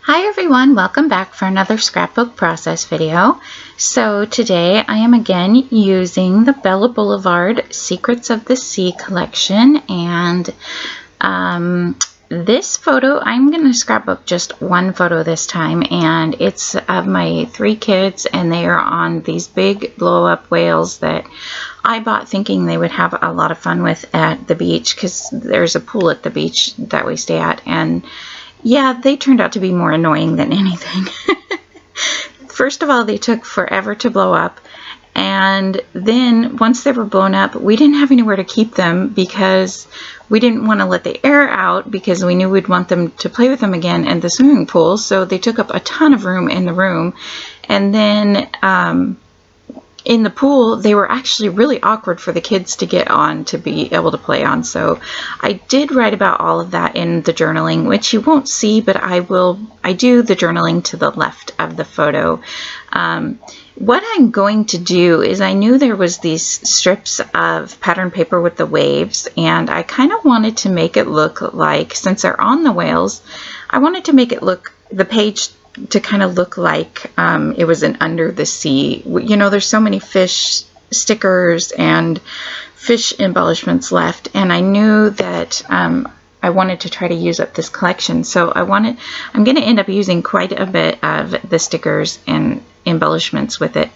Hi everyone, welcome back for another scrapbook process video. So today I am again using the Bella Boulevard Secrets of the Sea collection, and this photo, I'm going to scrapbook just one photo this time, and it's of my three kids, and they are on these big blow-up whales that I bought thinking they would have a lot of fun with at the beach, because there's a pool at the beach that we stay at, and yeah, they turned out to be more annoying than anything. First of all, they took forever to blow up, and then once they were blown up, we didn't have anywhere to keep them because we didn't want to let the air out because we knew we'd want them to play with them again in the swimming pool, so they took up a ton of room in the room. And then in the pool, they were actually really awkward for the kids to get on to be able to play on. So I did write about all of that in the journaling, which you won't see, but I do the journaling to the left of the photo. What I'm going to do is, I knew there was these strips of pattern paper with the waves, and I kind of wanted to make it look like, since they're on the whales, I wanted to make it look, the page to kind of look like it was an under the sea. You know, there's so many fish stickers and fish embellishments left, and I knew that I wanted to try to use up this collection. So I'm going to end up using quite a bit of the stickers and embellishments with it.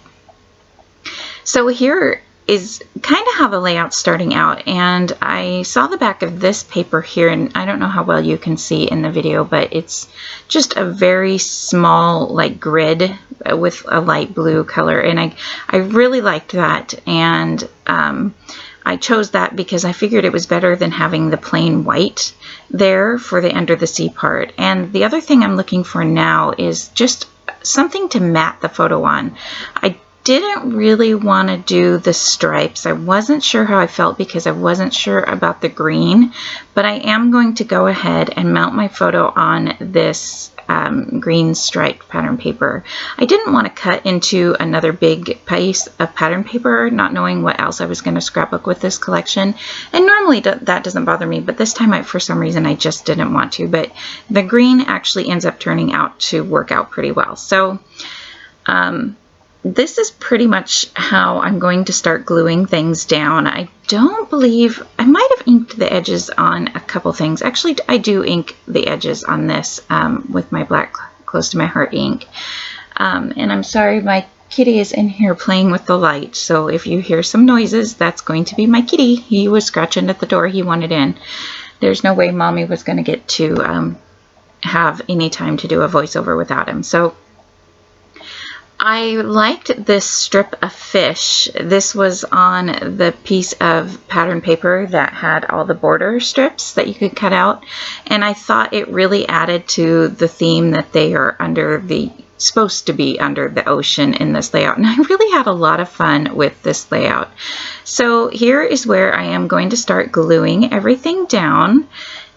So here is kind of how the layout's starting out, and I saw the back of this paper here, and I don't know how well you can see in the video, but it's just a very small like grid with a light blue color, and I really liked that, and I chose that because I figured it was better than having the plain white there for the under the sea part. And the other thing I'm looking for now is just something to mat the photo on. I didn't really want to do the stripes. I wasn't sure how I felt because I wasn't sure about the green, but I am going to go ahead and mount my photo on this green striped pattern paper. I didn't want to cut into another big piece of pattern paper, not knowing what else I was going to scrapbook with this collection, and normally that doesn't bother me, but this time for some reason I just didn't want to. But the green actually ends up turning out to work out pretty well. So this is pretty much how I'm going to start gluing things down. I don't believe, I might have inked the edges on a couple things. Actually, I do ink the edges on this with my black Close to My Heart ink. And I'm sorry, my kitty is in here playing with the light, so if you hear some noises, that's going to be my kitty. He was scratching at the door. He wanted in. There's no way Mommy was going to get to have any time to do a voiceover without him. So I liked this strip of fish. This was on the piece of pattern paper that had all the border strips that you could cut out, and I thought it really added to the theme that they are supposed to be under the ocean in this layout, and I really had a lot of fun with this layout. So here is where I am going to start gluing everything down.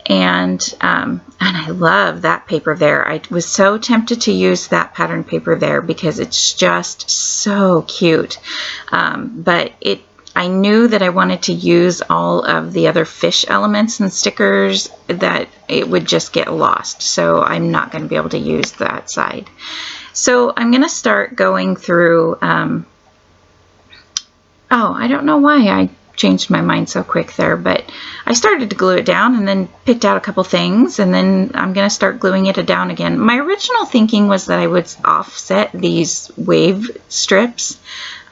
And I love that paper there. I was so tempted to use that pattern paper there because it's just so cute. But I knew that I wanted to use all of the other fish elements and stickers, that it would just get lost. So I'm not going to be able to use that side. So I'm going to start going through, oh, I don't know why I changed my mind so quick there, but I started to glue it down and then picked out a couple things, and then I'm going to start gluing it down again. My original thinking was that I would offset these wave strips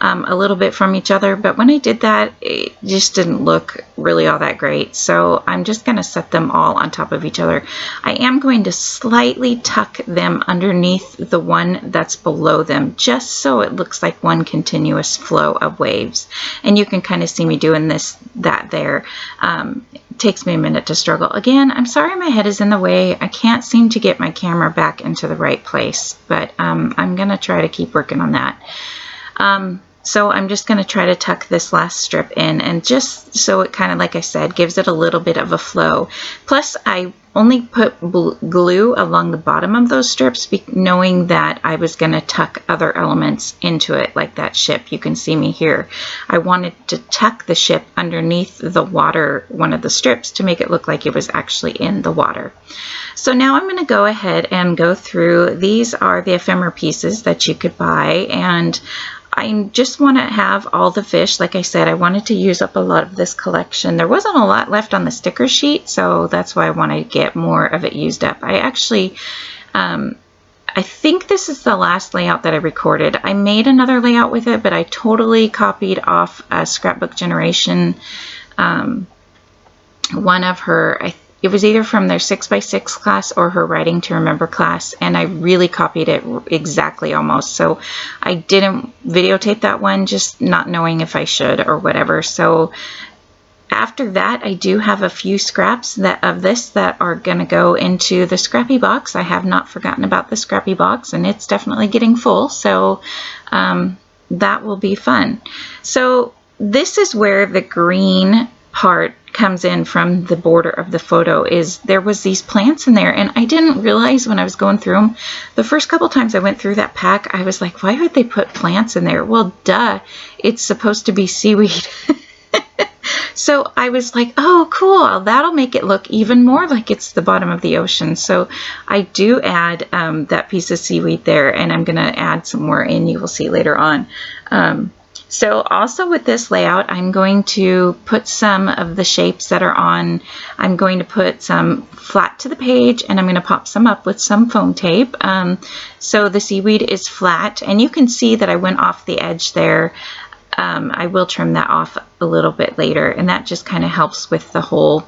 a little bit from each other, but when I did that, it just didn't look really all that great. So I'm just going to set them all on top of each other. I am going to slightly tuck them underneath the one that's below them, just so it looks like one continuous flow of waves. And you can kind of see me doing that there. It takes me a minute to struggle. Again, I'm sorry my head is in the way. I can't seem to get my camera back into the right place, but I'm going to try to keep working on that. So I'm just going to try to tuck this last strip in, and just so it kind of, like I said, gives it a little bit of a flow. Plus, I only put glue along the bottom of those strips, knowing that I was going to tuck other elements into it, like that ship. You can see me here. I wanted to tuck the ship underneath the water, one of the strips, to make it look like it was actually in the water. So now I'm going to go ahead and go through. These are the ephemera pieces that you could buy, and I just want to have all the fish. Like I said, I wanted to use up a lot of this collection. There wasn't a lot left on the sticker sheet, so that's why I want to get more of it used up. I actually, I think this is the last layout that I recorded. I made another layout with it, but I totally copied off a Scrapbook Generation, one of her, it was either from their 6x6 class or her Writing to Remember class, and I really copied it exactly almost. So I didn't videotape that one, just not knowing if I should or whatever. So after that, I do have a few scraps of this that are going to go into the Scrappy box. I have not forgotten about the Scrappy box, and it's definitely getting full, so that will be fun. So this is where the green part comes in from the border of the photo. Is there was these plants in there, and I didn't realize when I was going through them. The first couple times I went through that pack, I was like, why would they put plants in there? Well, duh, it's supposed to be seaweed. So I was like, oh, cool, that'll make it look even more like it's the bottom of the ocean. So I do add that piece of seaweed there, and I'm going to add some more in, you will see later on. So also with this layout, I'm going to put some of the shapes that are on. I'm going to put some flat to the page, and I'm going to pop some up with some foam tape. So the seaweed is flat, and you can see that I went off the edge there. I will trim that off a little bit later, and that just kind of helps with the whole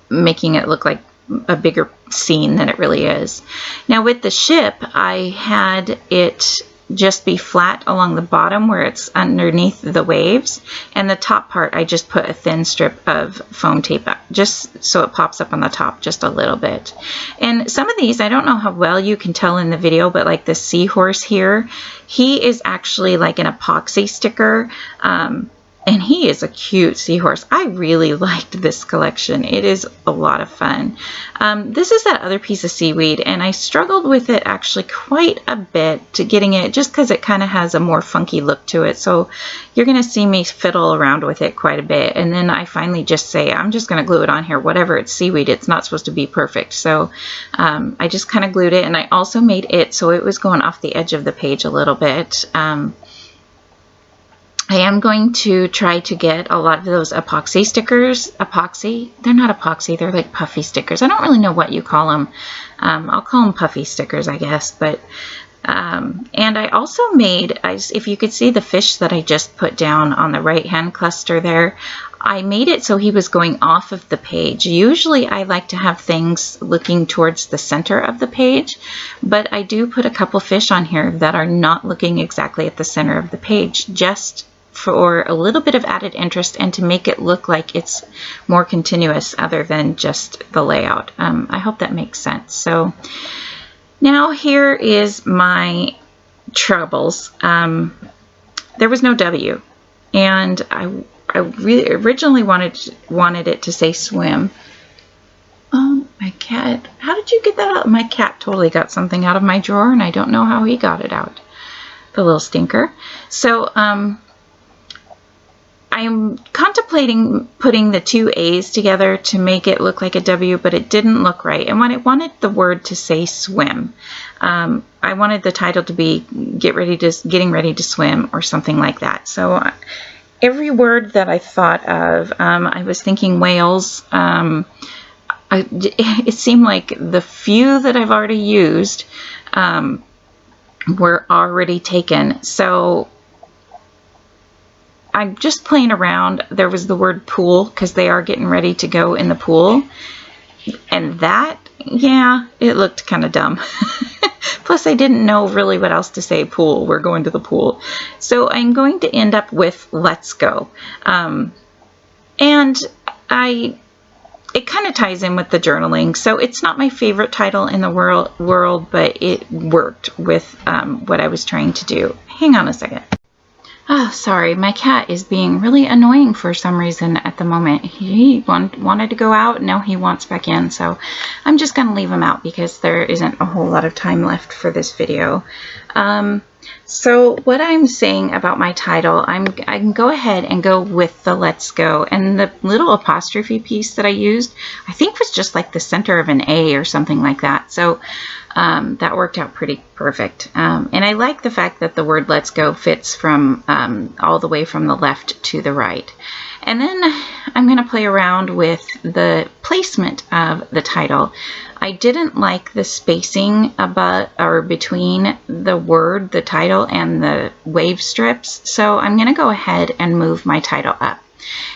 making it look like a bigger scene than it really is. Now with the ship, I had it just be flat along the bottom where it's underneath the waves, and the top part I just put a thin strip of foam tape up just so it pops up on the top just a little bit. And some of these, I don't know how well you can tell in the video, but like the seahorse here, he is actually like an epoxy sticker, and he is a cute seahorse. I really liked this collection. It is a lot of fun. This is that other piece of seaweed, and I struggled with it actually quite a bit to getting it, just because it kind of has a more funky look to it. So you're going to see me fiddle around with it quite a bit, and then I finally just say, I'm just going to glue it on here. Whatever, it's seaweed. It's not supposed to be perfect. So I just kind of glued it, and I also made it so it was going off the edge of the page a little bit. I am going to try to get a lot of those epoxy stickers. Epoxy? They're not epoxy. They're like puffy stickers. I don't really know what you call them. I'll call them puffy stickers, I guess. But and I also made, if you could see the fish that I just put down on the right-hand cluster there, I made it so he was going off of the page. Usually I like to have things looking towards the center of the page, but I do put a couple fish on here that are not looking exactly at the center of the page, just for a little bit of added interest and to make it look like it's more continuous other than just the layout. I hope that makes sense. So now here is my troubles. There was no W, and I really originally wanted it to say swim. Oh, my cat. How did you get that out? My cat totally got something out of my drawer, and I don't know how he got it out. The little stinker. So I'm contemplating putting the two A's together to make it look like a W, but it didn't look right. And when I wanted the word to say swim, I wanted the title to be Getting Ready to Swim or something like that. So every word that I thought of, I was thinking whales. It seemed like the few that I've already used were already taken. So I'm just playing around. There was the word pool, because they are getting ready to go in the pool. And that, yeah, it looked kind of dumb. Plus, I didn't know really what else to say. Pool, we're going to the pool. So I'm going to end up with let's go. And it kind of ties in with the journaling. So it's not my favorite title in the world, but it worked with what I was trying to do. Hang on a second. Oh, sorry, my cat is being really annoying for some reason at the moment. He wanted to go out, now he wants back in, so I'm just going to leave him out because there isn't a whole lot of time left for this video. So what I'm saying about my title, I can go ahead and go with the let's go, and the little apostrophe piece that I used, I think was just like the center of an A or something like that. So that worked out pretty perfect. And I like the fact that the word let's go fits from all the way from the left to the right. And then I'm going to play around with the placement of the title. I didn't like the spacing above or between the word, the title, and the wave strips, so I'm going to go ahead and move my title up.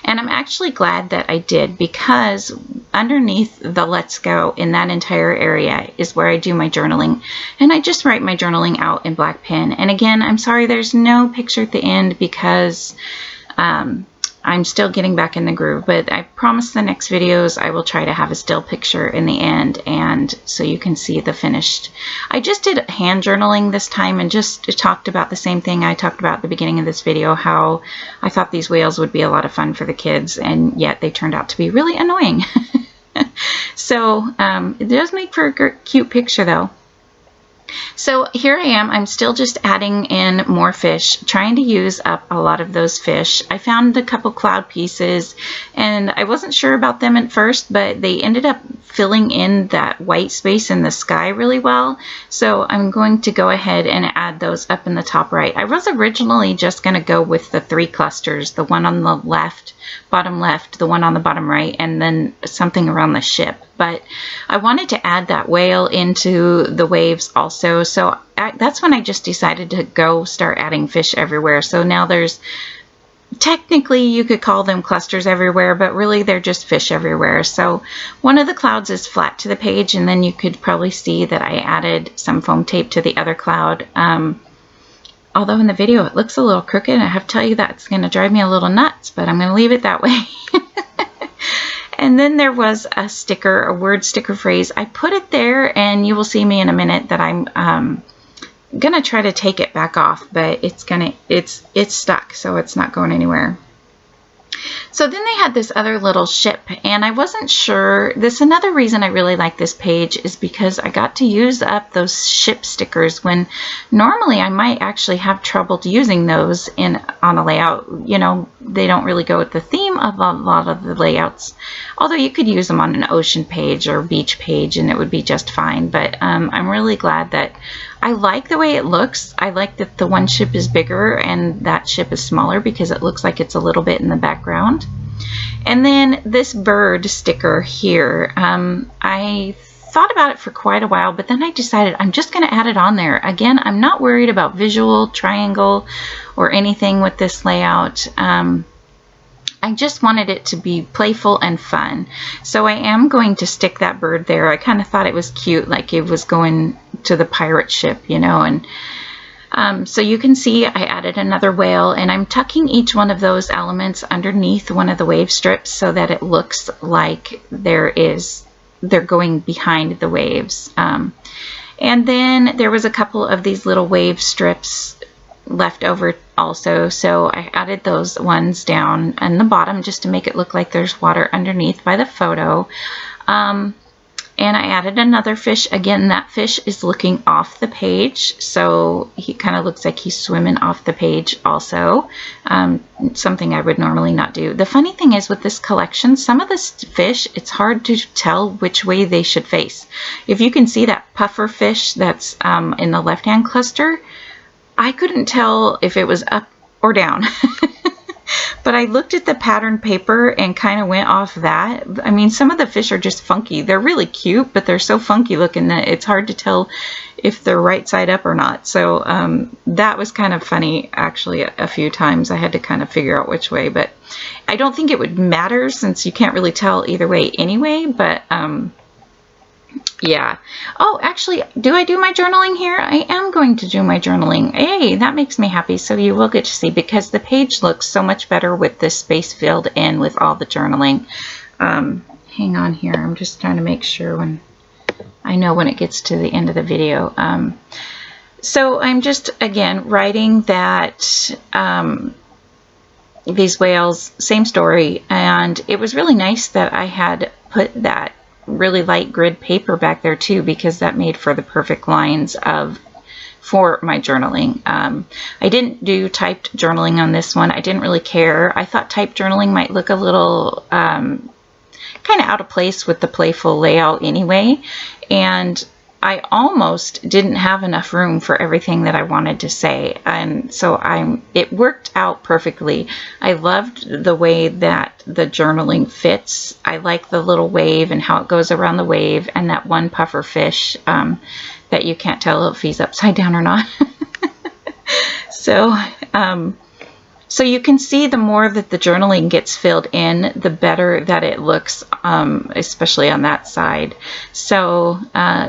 And I'm actually glad that I did, because underneath the let's go in that entire area is where I do my journaling, and I just write my journaling out in black pen. And again, I'm sorry there's no picture at the end because I'm still getting back in the groove, but I promise the next videos I will try to have a still picture in the end, and so you can see the finished. I just did hand journaling this time and just talked about the same thing I talked about at the beginning of this video, how I thought these whales would be a lot of fun for the kids, and yet they turned out to be really annoying. So it does make for a cute picture though. So here I am, I'm still just adding in more fish, trying to use up a lot of those fish. I found a couple cloud pieces and I wasn't sure about them at first, but they ended up filling in that white space in the sky really well. So I'm going to go ahead and add those up in the top right. I was originally just going to go with the 3 clusters, the one on the left, bottom left, the one on the bottom right, and then something around the ship. But I wanted to add that whale into the waves also, so that's when I just decided to go start adding fish everywhere. So now there's, technically you could call them clusters everywhere, but really they're just fish everywhere. So one of the clouds is flat to the page, and then you could probably see that I added some foam tape to the other cloud. Although in the video it looks a little crooked, and I have to tell you that's going to drive me a little nuts, but I'm going to leave it that way. And then there was a sticker, a word sticker phrase. I put it there, and you will see me in a minute that I'm gonna try to take it back off, but it's stuck, so it's not going anywhere. So then they had this other little ship, and I wasn't sure. Another reason I really like this page is because I got to use up those ship stickers when normally I might actually have trouble using those on a layout. You know, they don't really go with the theme of a lot of the layouts. Although you could use them on an ocean page or beach page and it would be just fine. But I'm really glad that I like the way it looks. I like that the one ship is bigger and that ship is smaller because it looks like it's a little bit in the background. And then this bird sticker here, I thought about it for quite a while, but then I decided I'm just going to add it on there. Again, I'm not worried about visual, triangle, or anything with this layout. I just wanted it to be playful and fun. So I am going to stick that bird there. I kind of thought it was cute, like it was going to the pirate ship, you know. And so you can see I added another whale, and I'm tucking each one of those elements underneath one of the wave strips so that it looks like they're going behind the waves. And then there was a couple of these little wave strips left over also, so I added those ones down on the bottom just to make it look like there's water underneath by the photo. And I added another fish. Again, that fish is looking off the page, so he kind of looks like he's swimming off the page also. Something I would normally not do. The funny thing is with this collection, some of this fish, it's hard to tell which way they should face. If you can see that puffer fish that's in the left-hand cluster, I couldn't tell if it was up or down. But I looked at the pattern paper and kind of went off that. I mean, some of the fish are just funky. They're really cute, but they're so funky looking that it's hard to tell if they're right side up or not. So that was kind of funny, actually, a few times. I had to kind of figure out which way, but I don't think it would matter since you can't really tell either way anyway, but yeah. Oh, actually, do I do my journaling here? I am going to do my journaling. Hey, that makes me happy. So you will get to see, because the page looks so much better with this space filled in with all the journaling. Hang on here. I'm just trying to make sure when I know when it gets to the end of the video. So I'm just, again, writing that these whales, same story, and it was really nice that I had put that really light grid paper back there too, because that made for the perfect lines for my journaling. I didn't do typed journaling on this one. I didn't really care. I thought typed journaling might look a little kind of out of place with the playful layout anyway, and I almost didn't have enough room for everything that I wanted to say, and so it worked out perfectly. I loved the way that the journaling fits. I like the little wave and how it goes around the wave, and that one puffer fish that you can't tell if he's upside down or not. So you can see the more that the journaling gets filled in, the better that it looks, especially on that side. So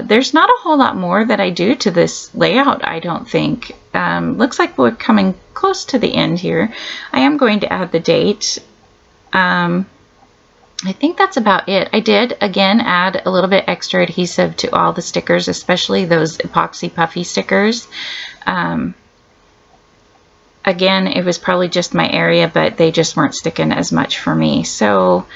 there's not a whole lot more that I do to this layout, I don't think. Looks like we're coming close to the end here. I am going to add the date. I think that's about it. I did, again, add a little bit extra adhesive to all the stickers, especially those epoxy puffy stickers. Again, it was probably just my area, but they just weren't sticking as much for me. So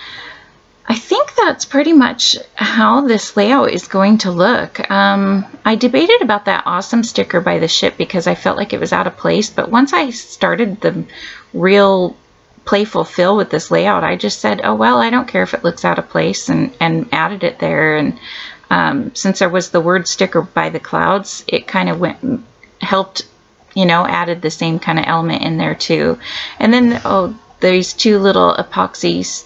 I think that's pretty much how this layout is going to look. I debated about that awesome sticker by the ship because I felt like it was out of place, but once I started the real playful fill with this layout, I just said, oh well, I don't care if it looks out of place, and added it there. And since there was the word sticker by the clouds, it kind of helped, you know, added the same kind of element in there too. And then, these two little epoxy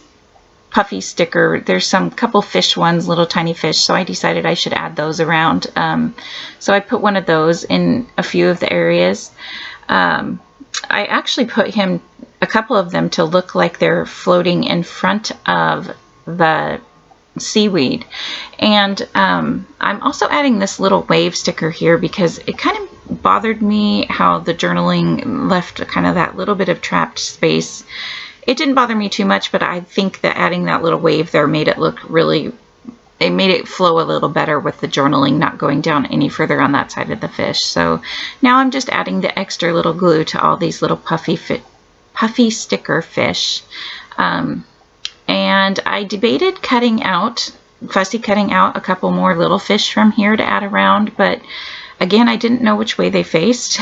puffy sticker, there's some couple fish ones, little tiny fish, so I decided I should add those around. So I put one of those in a few of the areas. I actually put a couple of them to look like they're floating in front of the seaweed. And I'm also adding this little wave sticker here because it kind of bothered me how the journaling left kind of that little bit of trapped space. It didn't bother me too much, but I think that adding that little wave there made it look really, it made it flow a little better with the journaling not going down any further on that side of the fish. So now I'm just adding the extra little glue to all these little puffy sticker fish. And I debated fussy cutting out a couple more little fish from here to add around, but again, I didn't know which way they faced.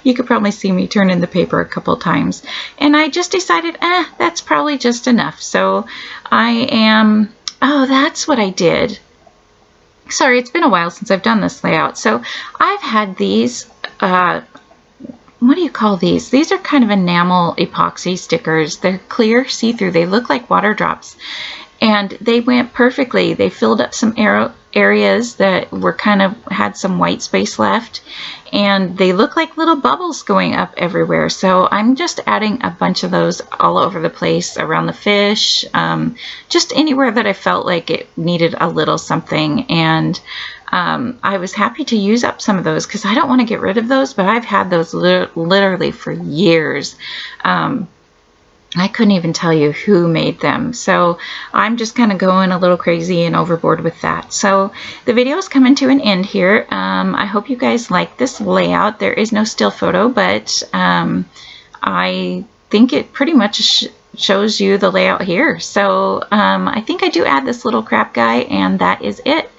You could probably see me turn in the paper a couple times. And I just decided, that's probably just enough. So that's what I did. Sorry, it's been a while since I've done this layout. So I've had these, what do you call these? These are kind of enamel epoxy stickers. They're clear, see-through. They look like water drops. And they went perfectly. They filled up some areas that were had some white space left, and they look like little bubbles going up everywhere. So I'm just adding a bunch of those all over the place around the fish, just anywhere that I felt like it needed a little something. And I was happy to use up some of those because I don't want to get rid of those, but I've had those literally for years. I couldn't even tell you who made them. So I'm just kind of going a little crazy and overboard with that. So the video is coming to an end here. I hope you guys like this layout. There is no still photo, but I think it pretty much shows you the layout here. So I think I do add this little crap guy, and that is it.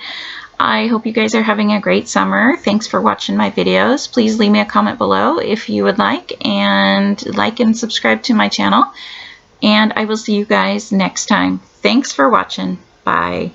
I hope you guys are having a great summer. Thanks for watching my videos. Please leave me a comment below if you would like and subscribe to my channel. And I will see you guys next time. Thanks for watching. Bye.